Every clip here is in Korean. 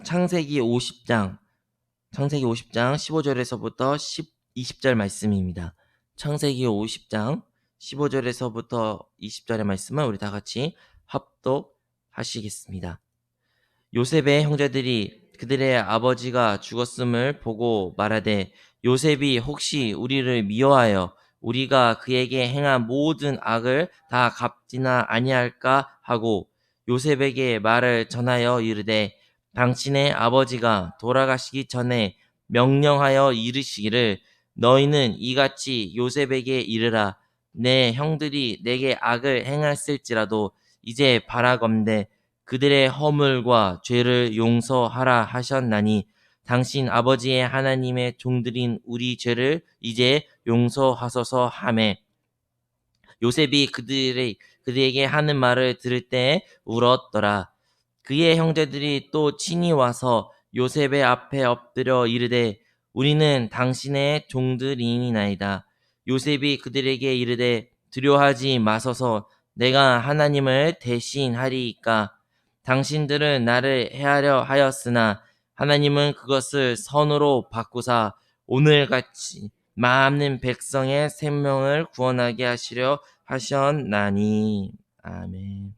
창세기 50장 15절에서부터 20절 말씀입니다. 창세기 50장 15절에서부터 20절의 말씀을 우리 다 같이 합독하시겠습니다. 요셉의 형제들이 그들의 아버지가 죽었음을 보고 말하되 요셉이 혹시 우리를 미워하여 우리가 그에게 행한 모든 악을 다 갚지나 아니할까 하고 요셉에게 말을 전하여 이르되 당신의 아버지가 돌아가시기 전에 명령하여 이르시기를 너희는 이같이 요셉에게 이르라 내 형들이 내게 악을 행했을지라도 이제 바라건대 그들의 허물과 죄를 용서하라 하셨나니 당신 아버지의 하나님의 종들인 우리 죄를 이제 용서하소서 하매 요셉이 그들에게 하는 말을 들을 때 울었더라. 그의 형제들이 또 친히 와서 요셉의 앞에 엎드려 이르되 우리는 당신의 종들이니나이다. 요셉이 그들에게 이르되 두려워하지 마소서 내가 하나님을 대신하리이까 당신들은 나를 해하려 하였으나 하나님은 그것을 선으로 바꾸사 오늘같이 많은 백성의 생명을 구원하게 하시려 하셨나니. 아멘.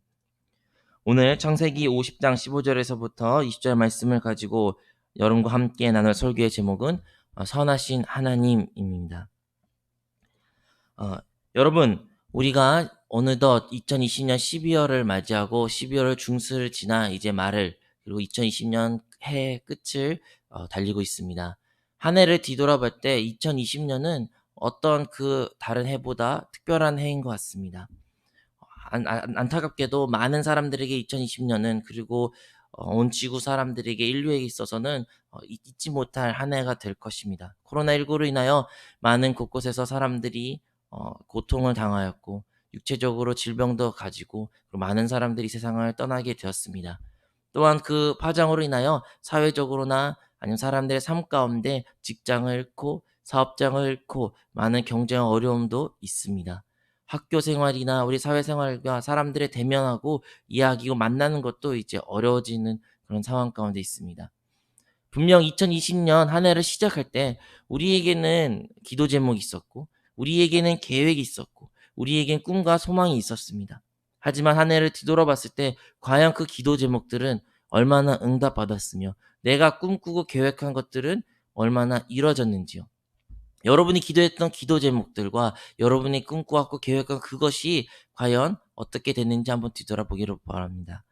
오늘 창세기 50장 15절에서부터 20절 말씀을 가지고 여러분과 함께 나눌 설교의 제목은 선하신 하나님입니다. 여러분, 우리가 어느덧 2020년 12월을 맞이하고 12월 중순을 지나 이제 말을 그리고 2020년 해 끝을 달리고 있습니다. 한 해를 뒤돌아볼 때 2020년은 어떤 그 다른 해보다 특별한 해인 것 같습니다. 안타깝게도 많은 사람들에게 2020년은 그리고 온 지구 사람들에게 인류에게 있어서는 잊지 못할 한 해가 될 것입니다. 코로나19로 인하여 많은 곳곳에서 사람들이 고통을 당하였고 육체적으로 질병도 가지고 많은 사람들이 세상을 떠나게 되었습니다. 또한 그 파장으로 인하여 사회적으로나 아니면 사람들의 삶 가운데 직장을 잃고 사업장을 잃고 많은 경쟁 어려움도 있습니다. 학교 생활이나 우리 사회생활과 사람들의 대면하고 이야기고 만나는 것도 이제 어려워지는 그런 상황 가운데 있습니다. 분명 2020년 한 해를 시작할 때 우리에게는 기도 제목이 있었고 우리에게는 계획이 있었고 우리에겐 꿈과 소망이 있었습니다. 하지만 한 해를 뒤돌아봤을 때 과연 그 기도 제목들은 얼마나 응답받았으며 내가 꿈꾸고 계획한 것들은 얼마나 이루어졌는지요. 여러분이 기도했던 기도 제목들과 여러분이 꿈꿔왔고 계획한 그것이 과연 어떻게 됐는지 한번 뒤돌아보기를 바랍니다.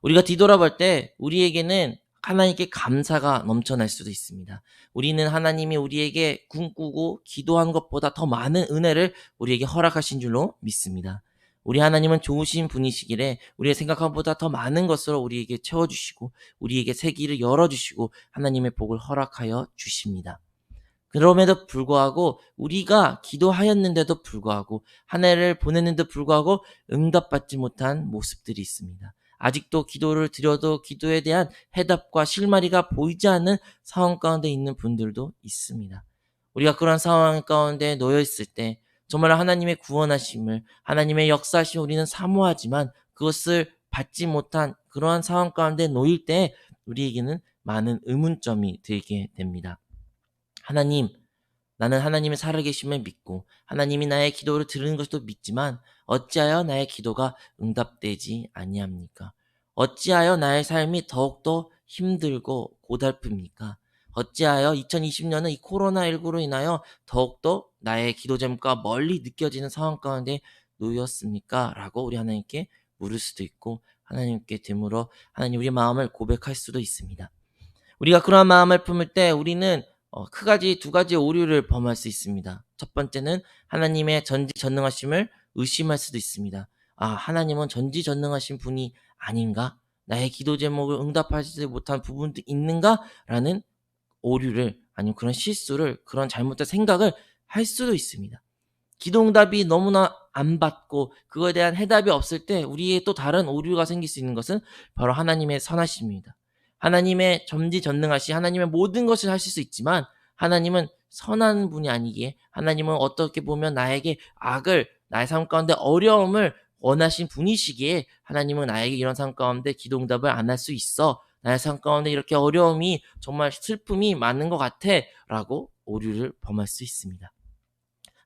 우리가 뒤돌아볼 때 우리에게는 하나님께 감사가 넘쳐날 수도 있습니다. 우리는 하나님이 우리에게 꿈꾸고 기도한 것보다 더 많은 은혜를 우리에게 허락하신 줄로 믿습니다. 우리 하나님은 좋으신 분이시기에 우리의 생각한 것보다 더 많은 것으로 우리에게 채워주시고 우리에게 새 길을 열어주시고 하나님의 복을 허락하여 주십니다. 그럼에도 불구하고 우리가 기도하였는데도 불구하고 한 해를 보냈는데도 불구하고 응답받지 못한 모습들이 있습니다. 아직도 기도를 드려도 기도에 대한 해답과 실마리가 보이지 않는 상황 가운데 있는 분들도 있습니다. 우리가 그런 상황 가운데 놓여 있을 때 정말 하나님의 구원하심을 하나님의 역사하심을 우리는 사모하지만 그것을 받지 못한 그러한 상황 가운데 놓일 때 우리에게는 많은 의문점이 들게 됩니다. 하나님, 나는 하나님의 살아계심을 믿고 하나님이 나의 기도를 들으는 것도 믿지만 어찌하여 나의 기도가 응답되지 아니합니까? 어찌하여 나의 삶이 더욱더 힘들고 고달픕니까? 어찌하여 2020년은 이 코로나19로 인하여 더욱더 나의 기도 제목과 멀리 느껴지는 상황 가운데 놓였습니까? 라고 우리 하나님께 물을 수도 있고 하나님께 되물어 하나님 우리 마음을 고백할 수도 있습니다. 우리가 그러한 마음을 품을 때 우리는 두 가지 오류를 범할 수 있습니다. 첫 번째는 하나님의 전지전능하심을 의심할 수도 있습니다. 하나님은 전지전능하신 분이 아닌가? 나의 기도 제목을 응답하지 못한 부분도 있는가? 라는 오류를 아니면 그런 실수를 그런 잘못된 생각을 할 수도 있습니다. 기도 응답이 너무나 안 받고 그거에 대한 해답이 없을 때 우리의 또 다른 오류가 생길 수 있는 것은 바로 하나님의 선하심입니다. 하나님의 전지전능하시 하나님의 모든 것을 하실 수 있지만 하나님은 선한 분이 아니기에 하나님은 어떻게 보면 나에게 악을 나의 삶 가운데 어려움을 원하신 분이시기에 하나님은 나에게 이런 삶 가운데 기도 응답을 안 할 수 있어 나의 삶 가운데 이렇게 어려움이 정말 슬픔이 많은 것 같아 라고 오류를 범할 수 있습니다.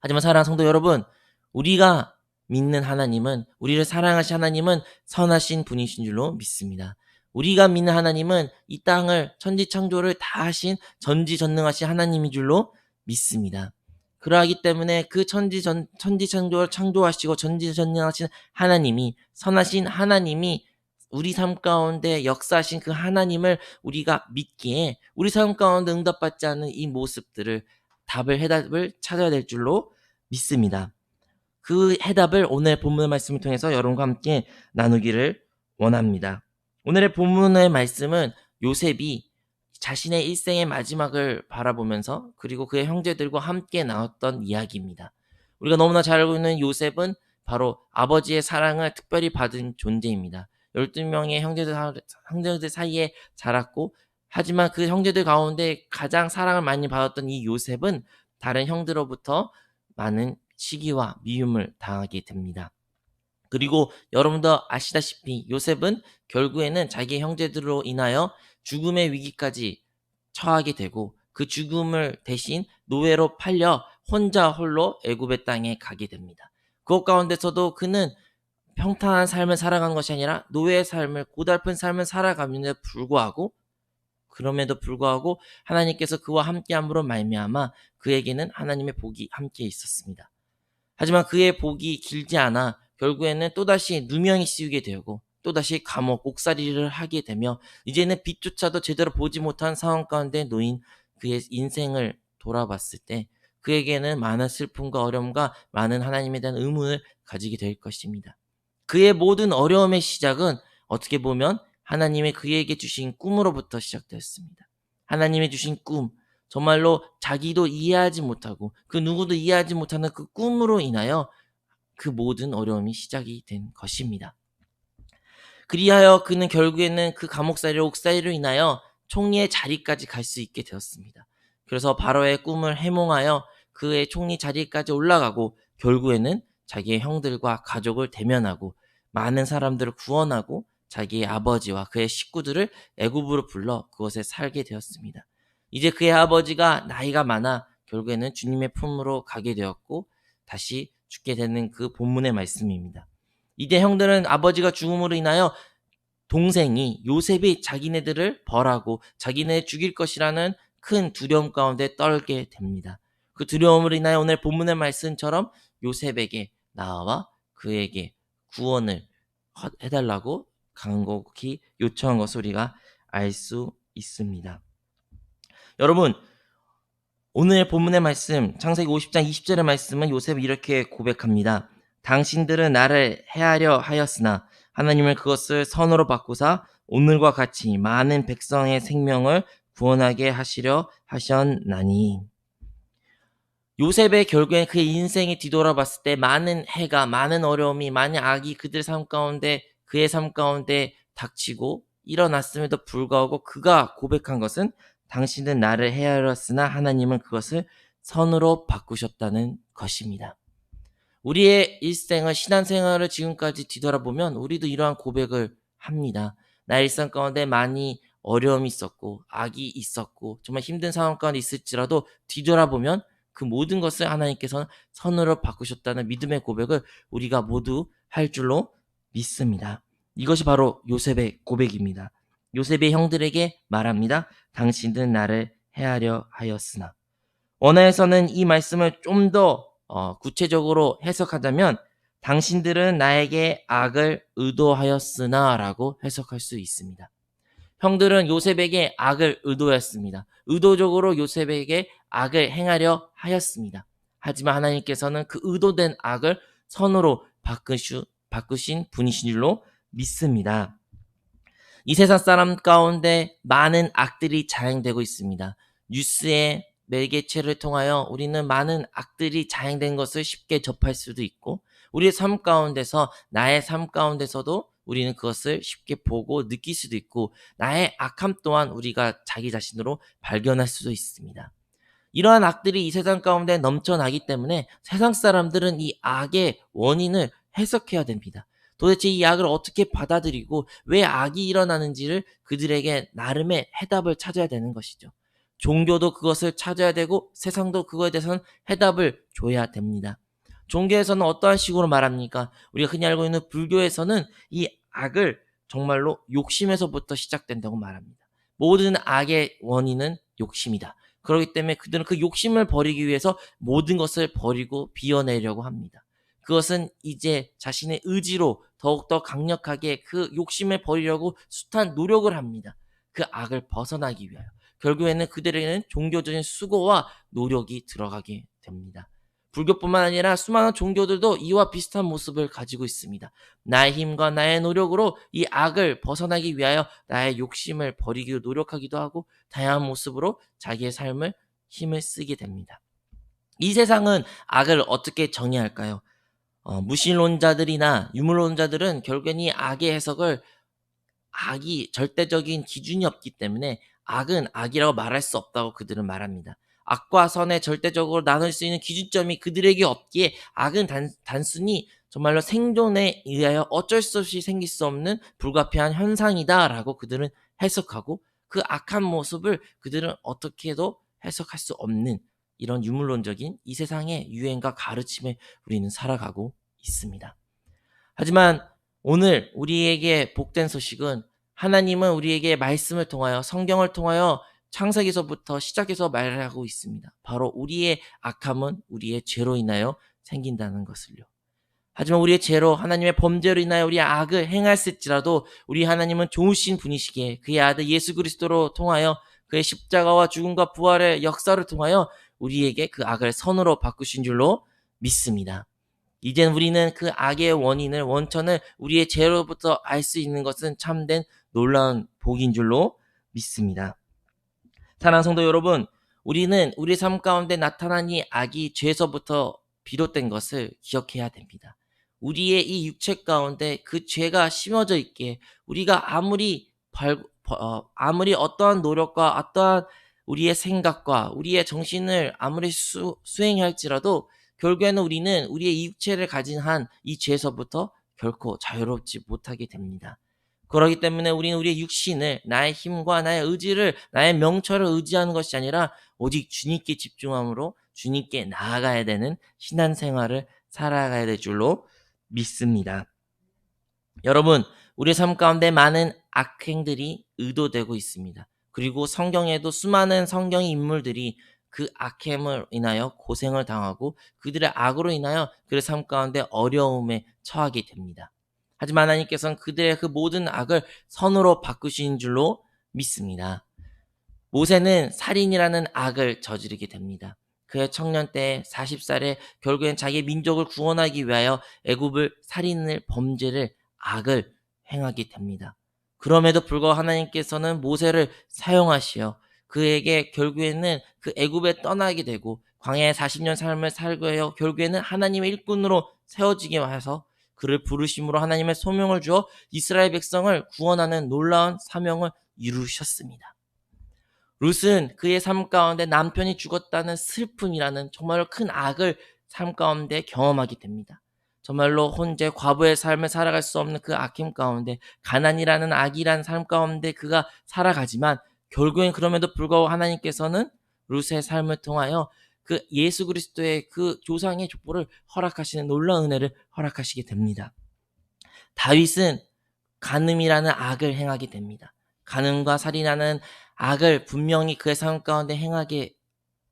하지만 사랑하는 성도 여러분, 우리가 믿는 하나님은, 우리를 사랑하신 하나님은 선하신 분이신 줄로 믿습니다. 우리가 믿는 하나님은 이 땅을 천지창조를 다 하신 전지전능하신 하나님인 줄로 믿습니다. 그러하기 때문에 그 천지창조를 창조하시고 전지전능하신 하나님이, 선하신 하나님이 우리 삶 가운데 역사하신 그 하나님을 우리가 믿기에 우리 삶 가운데 응답받지 않는 이 모습들을 해답을 찾아야 될 줄로 믿습니다. 그 해답을 오늘 본문의 말씀을 통해서 여러분과 함께 나누기를 원합니다. 오늘의 본문의 말씀은 요셉이 자신의 일생의 마지막을 바라보면서 그리고 그의 형제들과 함께 나눴던 이야기입니다. 우리가 너무나 잘 알고 있는 요셉은 바로 아버지의 사랑을 특별히 받은 존재입니다. 12명의 형제들 사이에 자랐고, 하지만 그 형제들 가운데 가장 사랑을 많이 받았던 이 요셉은 다른 형들로부터 많은 시기와 미움을 당하게 됩니다. 그리고 여러분도 아시다시피 요셉은 결국에는 자기 형제들로 인하여 죽음의 위기까지 처하게 되고, 그 죽음을 대신 노예로 팔려 혼자 홀로 애굽의 땅에 가게 됩니다. 그것 가운데서도 그는 평탄한 삶을 살아가는 것이 아니라 노예의 삶을, 고달픈 삶을 살아감에도 불구하고 하나님께서 그와 함께함으로 말미암아 그에게는 하나님의 복이 함께 있었습니다. 하지만 그의 복이 길지 않아 결국에는 또다시 누명이 씌우게 되고 또다시 감옥 옥살이를 하게 되며 이제는 빛조차도 제대로 보지 못한 상황 가운데 놓인 그의 인생을 돌아봤을 때 그에게는 많은 슬픔과 어려움과 많은 하나님에 대한 의문을 가지게 될 것입니다. 그의 모든 어려움의 시작은 어떻게 보면 하나님이 그에게 주신 꿈으로부터 시작되었습니다. 하나님이 주신 꿈, 정말로 자기도 이해하지 못하고 그 누구도 이해하지 못하는 그 꿈으로 인하여 그 모든 어려움이 시작이 된 것입니다. 그리하여 그는 결국에는 그 감옥살이로 옥살이로 인하여 총리의 자리까지 갈 수 있게 되었습니다. 그래서 바로의 꿈을 해몽하여 그의 총리 자리까지 올라가고 결국에는 자기의 형들과 가족을 대면하고 많은 사람들을 구원하고 자기의 아버지와 그의 식구들을 애굽으로 불러 그곳에 살게 되었습니다. 이제 그의 아버지가 나이가 많아 결국에는 주님의 품으로 가게 되었고 다시 죽게 되는 그 본문의 말씀입니다. 이제 형들은 아버지가 죽음으로 인하여 동생이 요셉이 자기네들을 벌하고 자기네 죽일 것이라는 큰 두려움 가운데 떨게 됩니다. 그 두려움으로 인하여 오늘 본문의 말씀처럼 요셉에게 나와 그에게 구원을 해달라고 간곡히 요청한 것을 우리가 알 수 있습니다. 여러분, 오늘 본문의 말씀 창세기 50장 20절의 말씀은 요셉이 이렇게 고백합니다. 당신들은 나를 해하려 하였으나 하나님은 그것을 선으로 바꾸사 오늘과 같이 많은 백성의 생명을 구원하게 하시려 하셨나니. 요셉의 결국엔 그의 인생에 뒤돌아봤을 때 많은 해가, 많은 어려움이, 많은 악이 그의 삶 가운데 닥치고 일어났음에도 불구하고 그가 고백한 것은 당신은 나를 해하였으나 하나님은 그것을 선으로 바꾸셨다는 것입니다. 우리의 일생을, 신앙생활을 지금까지 뒤돌아보면 우리도 이러한 고백을 합니다. 나의 일상 가운데 많이 어려움이 있었고 악이 있었고 정말 힘든 상황 가운데 있을지라도 뒤돌아보면 그 모든 것을 하나님께서는 선으로 바꾸셨다는 믿음의 고백을 우리가 모두 할 줄로 믿습니다. 이것이 바로 요셉의 고백입니다. 요셉의 형들에게 말합니다. 당신은 나를 해하려 하였으나. 원어에서는 이 말씀을 좀 더 구체적으로 해석하자면 당신들은 나에게 악을 의도하였으나 라고 해석할 수 있습니다. 형들은 요셉에게 악을 의도했습니다. 의도적으로 요셉에게 악을 행하려 하였습니다. 하지만 하나님께서는 그 의도된 악을 선으로 바꾸신 분이신 줄로 믿습니다. 이 세상 사람 가운데 많은 악들이 자행되고 있습니다. 뉴스의 매개체를 통하여 우리는 많은 악들이 자행된 것을 쉽게 접할 수도 있고 우리의 삶 가운데서 나의 삶 가운데서도 우리는 그것을 쉽게 보고 느낄 수도 있고 나의 악함 또한 우리가 자기 자신으로 발견할 수도 있습니다. 이러한 악들이 이 세상 가운데 넘쳐나기 때문에 세상 사람들은 이 악의 원인을 해석해야 됩니다. 도대체 이 악을 어떻게 받아들이고 왜 악이 일어나는지를 그들에게 나름의 해답을 찾아야 되는 것이죠. 종교도 그것을 찾아야 되고 세상도 그거에 대해서는 해답을 줘야 됩니다. 종교에서는 어떠한 식으로 말합니까? 우리가 흔히 알고 있는 불교에서는 이 악을 정말로 욕심에서부터 시작된다고 말합니다. 모든 악의 원인은 욕심이다. 그렇기 때문에 그들은 그 욕심을 버리기 위해서 모든 것을 버리고 비워내려고 합니다. 그것은 이제 자신의 의지로 더욱더 강력하게 그 욕심을 버리려고 숱한 노력을 합니다. 그 악을 벗어나기 위하여. 결국에는 그들에게는 종교적인 수고와 노력이 들어가게 됩니다. 불교뿐만 아니라 수많은 종교들도 이와 비슷한 모습을 가지고 있습니다. 나의 힘과 나의 노력으로 이 악을 벗어나기 위하여 나의 욕심을 버리기로 노력하기도 하고 다양한 모습으로 자기의 삶을 힘을 쓰게 됩니다. 이 세상은 악을 어떻게 정의할까요? 무신론자들이나 유물론자들은 결국엔 이 악의 해석을 악이 절대적인 기준이 없기 때문에 악은 악이라고 말할 수 없다고 그들은 말합니다. 악과 선에 절대적으로 나눌 수 있는 기준점이 그들에게 없기에 악은 단순히 정말로 생존에 의하여 어쩔 수 없이 생길 수 없는 불가피한 현상이다라고 그들은 해석하고 그 악한 모습을 그들은 어떻게 해도 해석할 수 없는 이런 유물론적인 이 세상의 유행과 가르침에 우리는 살아가고 있습니다. 하지만 오늘 우리에게 복된 소식은 하나님은 우리에게 말씀을 통하여 성경을 통하여 창세기서부터 시작해서 말하고 있습니다. 바로 우리의 악함은 우리의 죄로 인하여 생긴다는 것을요. 하지만 우리의 죄로 하나님의 범죄로 인하여 우리의 악을 행했을지라도 우리 하나님은 좋으신 분이시기에 그의 아들 예수 그리스도로 통하여 그의 십자가와 죽음과 부활의 역사를 통하여 우리에게 그 악을 선으로 바꾸신 줄로 믿습니다. 이젠 우리는 그 악의 원인을 원천을 우리의 죄로부터 알 수 있는 것은 참된 놀라운 복인 줄로 믿습니다. 사랑하는 성도 여러분, 우리는 우리 삶 가운데 나타난 이 악이 죄에서부터 비롯된 것을 기억해야 됩니다. 우리의 이 육체 가운데 그 죄가 심어져 있기에 우리가 아무리 어떠한 노력과 어떠한 우리의 생각과 우리의 정신을 아무리 수행할지라도 결국에는 우리는 우리의 이 육체를 가진 한 이 죄에서부터 결코 자유롭지 못하게 됩니다. 그렇기 때문에 우리는 우리의 육신을 나의 힘과 나의 의지를 나의 명철을 의지하는 것이 아니라 오직 주님께 집중함으로 주님께 나아가야 되는 신앙생활을 살아가야 될 줄로 믿습니다. 여러분, 우리 삶 가운데 많은 악행들이 의도되고 있습니다. 그리고 성경에도 수많은 성경 인물들이 그 악행을 인하여 고생을 당하고 그들의 악으로 인하여 그들의 삶 가운데 어려움에 처하게 됩니다. 하지만 하나님께서는 그들의 그 모든 악을 선으로 바꾸신 줄로 믿습니다. 모세는 살인이라는 악을 저지르게 됩니다. 그의 청년 때 40살에 결국엔 자기의 민족을 구원하기 위하여 애굽을 살인을 범죄를 악을 행하게 됩니다. 그럼에도 불구하고 하나님께서는 모세를 사용하시어 그에게 결국에는 그 애굽에 떠나게 되고 광야의 40년 삶을 살고 해요. 결국에는 하나님의 일꾼으로 세워지게 해서 그를 부르심으로 하나님의 소명을 주어 이스라엘 백성을 구원하는 놀라운 사명을 이루셨습니다. 룻은 그의 삶 가운데 남편이 죽었다는 슬픔이라는 정말로 큰 악을 삶 가운데 경험하게 됩니다. 정말로 혼자 과부의 삶을 살아갈 수 없는 그 악힘 가운데 가난이라는 악이라는 삶 가운데 그가 살아가지만 결국엔 그럼에도 불구하고 하나님께서는 룻의 삶을 통하여 그 예수 그리스도의 그 조상의 족보를 허락하시는 놀라운 은혜를 허락하시게 됩니다. 다윗은 간음이라는 악을 행하게 됩니다. 간음과 살인하는 악을 분명히 그의 삶 가운데 행하게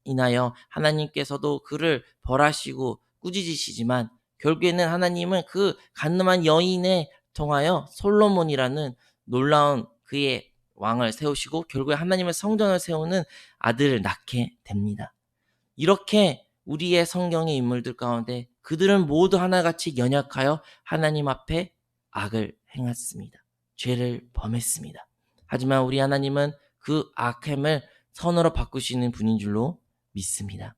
인하여 하나님께서도 그를 벌하시고 꾸짖으시지만 결국에는 하나님은 그 간음한 여인에 통하여 솔로몬이라는 놀라운 그의 왕을 세우시고 결국에 하나님의 성전을 세우는 아들을 낳게 됩니다. 이렇게 우리의 성경의 인물들 가운데 그들은 모두 하나같이 연약하여 하나님 앞에 악을 행했습니다. 죄를 범했습니다. 하지만 우리 하나님은 그 악함을 선으로 바꾸시는 분인 줄로 믿습니다.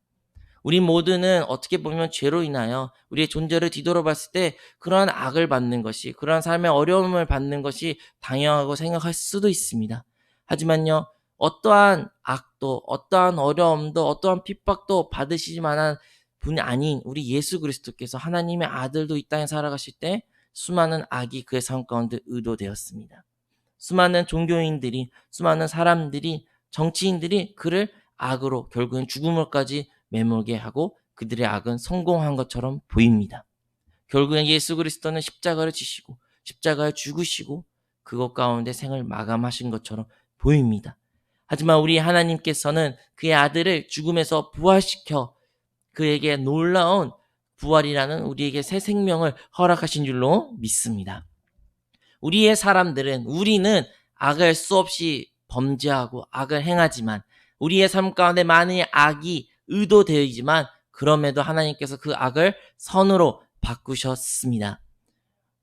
우리 모두는 어떻게 보면 죄로 인하여 우리의 존재를 뒤돌아봤을 때 그러한 악을 받는 것이, 그러한 삶의 어려움을 받는 것이 당연하고 생각할 수도 있습니다. 하지만요, 어떠한 악도, 어떠한 어려움도, 어떠한 핍박도 받으시지 만한 분이 아닌 우리 예수 그리스도께서 하나님의 아들도 이 땅에 살아가실 때 수많은 악이 그의 삶 가운데 의도되었습니다. 수많은 종교인들이, 수많은 사람들이, 정치인들이 그를 악으로 결국엔 죽음을까지 매몰게 하고 그들의 악은 성공한 것처럼 보입니다. 결국엔 예수 그리스도는 십자가를 지시고 십자가에 죽으시고 그것 가운데 생을 마감하신 것처럼 보입니다. 하지만 우리 하나님께서는 그의 아들을 죽음에서 부활시켜 그에게 놀라운 부활이라는 우리에게 새 생명을 허락하신 줄로 믿습니다. 우리는 악을 수없이 범죄하고 악을 행하지만 우리의 삶 가운데 많은 악이 의도되지만 그럼에도 하나님께서 그 악을 선으로 바꾸셨습니다.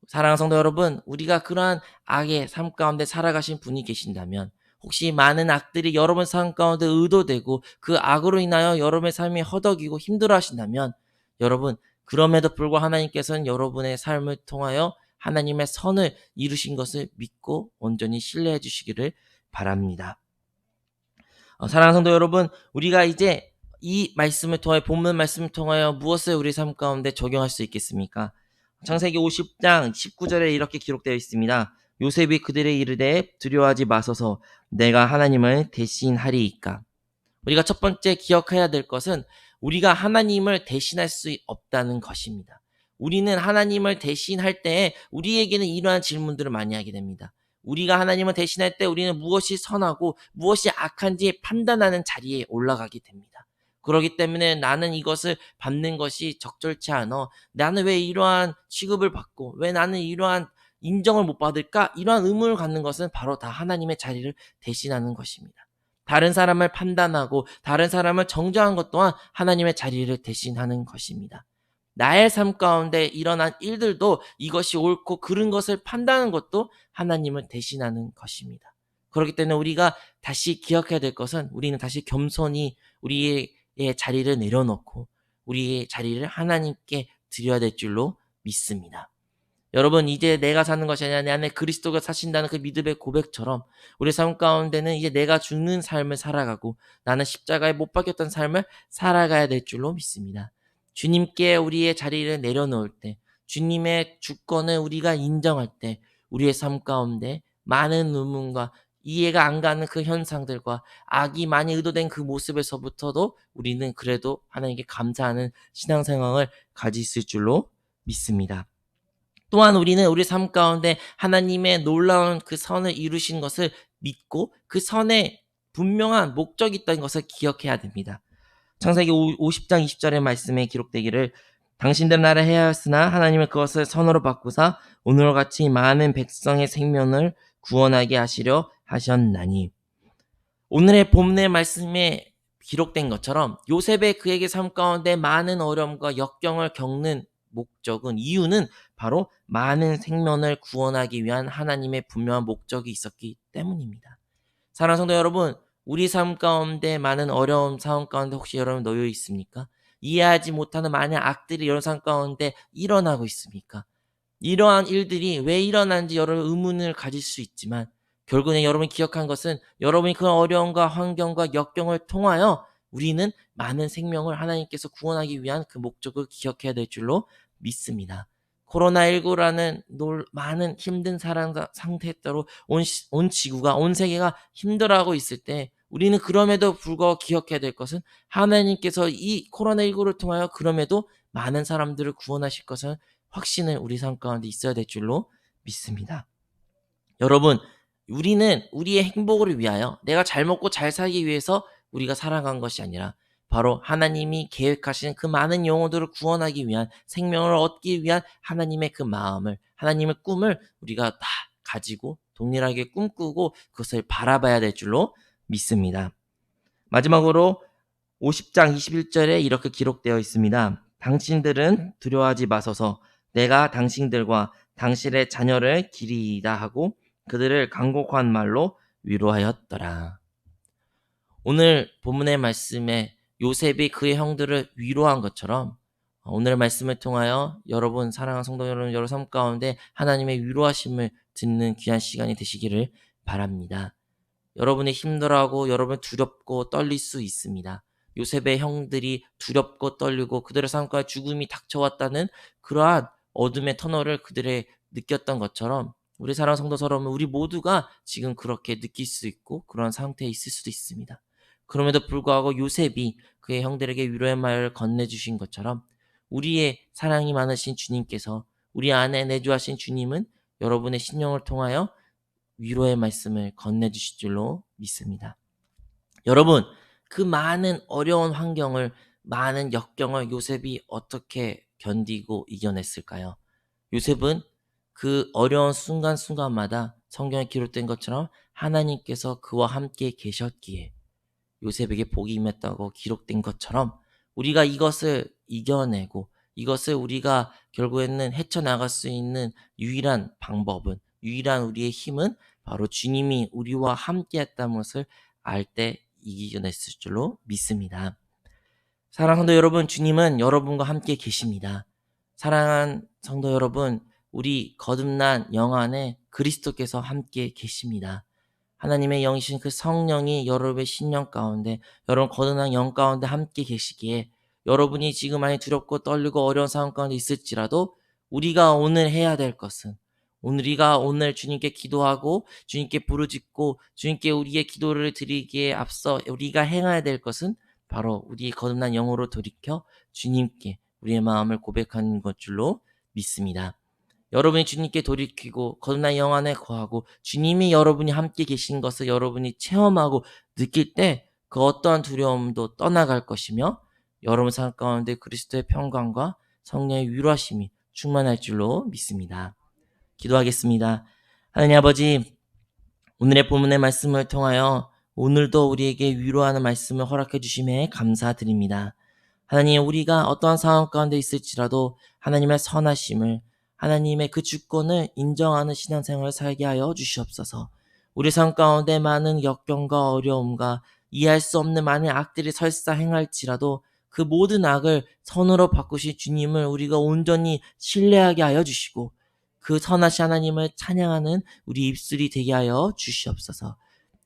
사랑하는 성도 여러분, 우리가 그러한 악의 삶 가운데 살아가신 분이 계신다면 혹시 많은 악들이 여러분 삶 가운데 의도되고 그 악으로 인하여 여러분의 삶이 허덕이고 힘들어 하신다면 여러분, 그럼에도 불구하고 하나님께서는 여러분의 삶을 통하여 하나님의 선을 이루신 것을 믿고 온전히 신뢰해 주시기를 바랍니다. 사랑하는 성도 여러분, 우리가 이제 이 말씀을 통하여 본문 말씀을 통하여 무엇을 우리 삶 가운데 적용할 수 있겠습니까? 창세기 50장 19절에 이렇게 기록되어 있습니다. 요셉이 그들의 이르되 두려워하지 마소서 내가 하나님을 대신하리이까. 우리가 첫 번째 기억해야 될 것은 우리가 하나님을 대신할 수 없다는 것입니다. 우리는 하나님을 대신할 때 우리에게는 이러한 질문들을 많이 하게 됩니다. 우리가 하나님을 대신할 때 우리는 무엇이 선하고 무엇이 악한지 판단하는 자리에 올라가게 됩니다. 그렇기 때문에 나는 이것을 받는 것이 적절치 않아. 나는 왜 이러한 취급을 받고 왜 나는 이러한 인정을 못 받을까? 이러한 의문을 갖는 것은 바로 다 하나님의 자리를 대신하는 것입니다. 다른 사람을 판단하고 다른 사람을 정죄한 것 또한 하나님의 자리를 대신하는 것입니다. 나의 삶 가운데 일어난 일들도 이것이 옳고 그른 것을 판단하는 것도 하나님을 대신하는 것입니다. 그렇기 때문에 우리가 다시 기억해야 될 것은 우리는 다시 겸손히 우리의 자리를 내려놓고 우리의 자리를 하나님께 드려야 될 줄로 믿습니다. 여러분, 이제 내가 사는 것이 아니라 내 안에 그리스도가 사신다는 그 믿음의 고백처럼 우리 삶 가운데는 이제 내가 죽는 삶을 살아가고 나는 십자가에 못 박혔던 삶을 살아가야 될 줄로 믿습니다. 주님께 우리의 자리를 내려놓을 때, 주님의 주권을 우리가 인정할 때 우리의 삶 가운데 많은 의문과 이해가 안 가는 그 현상들과 악이 많이 의도된 그 모습에서부터도 우리는 그래도 하나님께 감사하는 신앙생활을 가질 수 있을 줄로 믿습니다. 또한 우리는 우리 삶 가운데 하나님의 놀라운 그 선을 이루신 것을 믿고 그 선에 분명한 목적이 있다는 것을 기억해야 됩니다. 창세기 50장 20절의 말씀에 기록되기를 당신들 나라 해하였으나 하나님은 그것을 선으로 바꾸사 오늘과 같이 많은 백성의 생명을 구원하게 하시려 하셨나니. 오늘의 본문의 말씀에 기록된 것처럼 요셉의 그에게 삶 가운데 많은 어려움과 역경을 겪는 이유는 바로 많은 생명을 구원하기 위한 하나님의 분명한 목적이 있었기 때문입니다. 사랑하는 성도 여러분, 우리 삶 가운데 많은 어려움 상황 가운데 혹시 여러분 놓여 있습니까? 이해하지 못하는 많은 악들이 여러분 삶 가운데 일어나고 있습니까? 이러한 일들이 왜 일어나는지 여러분 의문을 가질 수 있지만 결국엔 여러분이 기억한 것은 여러분이 그 어려움과 환경과 역경을 통하여 우리는 많은 생명을 하나님께서 구원하기 위한 그 목적을 기억해야 될 줄로 믿습니다. 코로나19라는 많은 힘든 상태에 따라 온 지구가, 온 세계가 힘들어하고 있을 때 우리는 그럼에도 불구하고 기억해야 될 것은 하나님께서 이 코로나19를 통하여 그럼에도 많은 사람들을 구원하실 것은 확신을 우리 삶 가운데 있어야 될 줄로 믿습니다. 여러분, 우리는 우리의 행복을 위하여 내가 잘 먹고 잘 살기 위해서 우리가 살아간 것이 아니라 바로 하나님이 계획하신 그 많은 영혼들을 구원하기 위한 생명을 얻기 위한 하나님의 그 마음을, 하나님의 꿈을 우리가 다 가지고 동일하게 꿈꾸고 그것을 바라봐야 될 줄로 믿습니다. 마지막으로 50장 21절에 이렇게 기록되어 있습니다. 당신들은 두려워하지 마소서 내가 당신들과 당신의 자녀를 기리이다 하고 그들을 간곡한 말로 위로하였더라. 오늘 본문의 말씀에 요셉이 그의 형들을 위로한 것처럼 오늘 말씀을 통하여 여러분 사랑하는 성도 여러분 여러 삶 가운데 하나님의 위로하심을 듣는 귀한 시간이 되시기를 바랍니다. 여러분이 힘들어하고 여러분 두렵고 떨릴 수 있습니다. 요셉의 형들이 두렵고 떨리고 그들의 삶과 죽음이 닥쳐왔다는 그러한 어둠의 터널을 그들의 느꼈던 것처럼 우리 사랑하는 성도 여러분, 우리 모두가 지금 그렇게 느낄 수 있고 그런 상태에 있을 수도 있습니다. 그럼에도 불구하고 요셉이 그의 형들에게 위로의 말을 건네주신 것처럼 우리의 사랑이 많으신 주님께서 우리 안에 내주하신 주님은 여러분의 심령을 통하여 위로의 말씀을 건네주실 줄로 믿습니다. 여러분, 그 많은 어려운 환경을, 많은 역경을 요셉이 어떻게 견디고 이겨냈을까요? 요셉은 그 어려운 순간순간마다 성경에 기록된 것처럼 하나님께서 그와 함께 계셨기에 요셉에게 복이 임했다고 기록된 것처럼 우리가 이것을 이겨내고 이것을 우리가 결국에는 헤쳐나갈 수 있는 유일한 방법은, 유일한 우리의 힘은 바로 주님이 우리와 함께 했다는 것을 알 때 이겨냈을 줄로 믿습니다. 사랑하는 성도 여러분, 주님은 여러분과 함께 계십니다. 사랑하는 성도 여러분, 우리 거듭난 영 안에 그리스도께서 함께 계십니다. 하나님의 영이신 그 성령이 여러분의 심령 가운데, 여러분 거듭난 영 가운데 함께 계시기에 여러분이 지금 많이 두렵고 떨리고 어려운 상황 가운데 있을지라도 우리가 오늘 해야 될 것은, 우리가 오늘 주님께 기도하고 주님께 부르짖고 주님께 우리의 기도를 드리기에 앞서 우리가 행해야 될 것은 바로 우리의 거듭난 영으로 돌이켜 주님께 우리의 마음을 고백하는 것 줄로 믿습니다. 여러분이 주님께 돌이키고 거듭난 영 안에 거하고 주님이 여러분이 함께 계신 것을 여러분이 체험하고 느낄 때 그 어떠한 두려움도 떠나갈 것이며 여러분 삶 가운데 그리스도의 평강과 성령의 위로하심이 충만할 줄로 믿습니다. 기도하겠습니다. 하나님 아버지, 오늘의 본문의 말씀을 통하여 오늘도 우리에게 위로하는 말씀을 허락해 주심에 감사드립니다. 하나님, 우리가 어떠한 상황 가운데 있을지라도 하나님의 선하심을, 하나님의 그 주권을 인정하는 신앙생활을 살게 하여 주시옵소서. 우리 삶 가운데 많은 역경과 어려움과 이해할 수 없는 많은 악들이 설사 행할지라도 그 모든 악을 선으로 바꾸신 주님을 우리가 온전히 신뢰하게 하여 주시고 그 선하신 하나님을 찬양하는 우리 입술이 되게 하여 주시옵소서.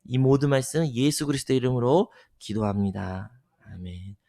이 모든 말씀 예수 그리스도의 이름으로 기도합니다. 아멘.